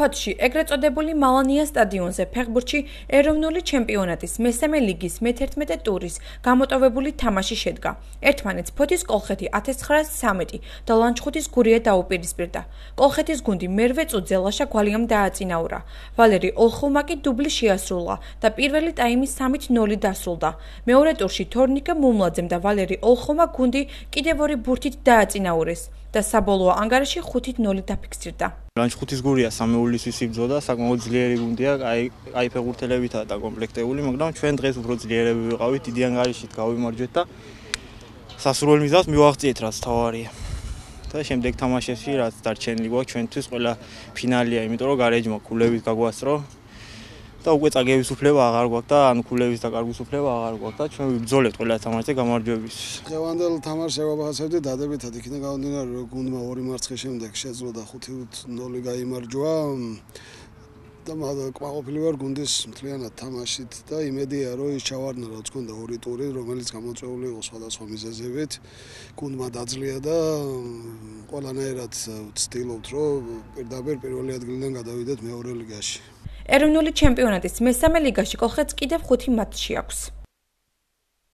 ფოთში ეგრეთ წოდებული მალანია სტადიონზე ფეხბურთში ეროვნული ჩემპიონატის მესამე ლიგის მე-11 ტურის გამოტოვებული თამაში შედგა. ერთმანეთს ფოთის კოლხეთი 1913 და ლანჩხუთის გურია დაუპირისპირდა. კოლხეთის გუნდი მერვე წუთზე ლაშა გვალიამ დააწინაურა. ვალერი ოლხოვმა კი დუბლი შეასრულა და პირველი ტაიმი 3-0 დასრულდა. მეორე ტურში თორნიკე მუმლაძემ და ვალერი ოლხოვმა გუნდი კიდევ ორი ბურთით დააწინაურეს და საბოლოო ანგარიში 5-0 დაფიქსირდა. ლანჩხუთის გურია სამეულისთვის იბრძოდა, საკმაოდ ძლიერი გუნდია, აი ფეხბურთელებითაა დაკომპლექტებული, მაგრამ ჩვენ დღეს უფრო ძლიერები ვიყავით, დიდი ანგარიშით გავიმარჯვეთ და სასურველ მიზანს მივაღწიეთ, რაც თავარია. და შემდეგ თამაშებში რაც დარჩენილი გვაქვს ჩვენთვის ყველა ფინალია, იმიტომ რომ გარეჯმა ქულებით გაგვასწრო და უკვე წაგების უფლება აღარ გვაქვს და ანუ ქულების დაკარგვის უფლება აღარ გვაქვს და ჩვენ ვიბრძოლებთ ყველა თამაშზე გამარჯვებისთვის. დღევანდელ თამაშს შევაფასებდით დადებითად, იქიდან გამომდინარე რომ გუნდმა ორი მარცხის შემდეგ შეძლო და 5-0 გაიმარჯვა და კმაყოფილი ვარ გუნდის მთლიანად თამაშით და იმედია რომ ის ჩავარდნა რაც ჰქონდა ორი ტური, რომელიც გამოწვეული იყო სხვადასხვა მიზეზებით. გუნდმა დაძლია და ყველანაირად ვცდილობთ რომ პირდაპირ პირველი ადგილიდან გადავიდეთ მეორე ლიგაში. ეროვნული ჩემპიონატის მესამე ლიგაში კოლხეთს კიდევ 5 მატჩი აქვს.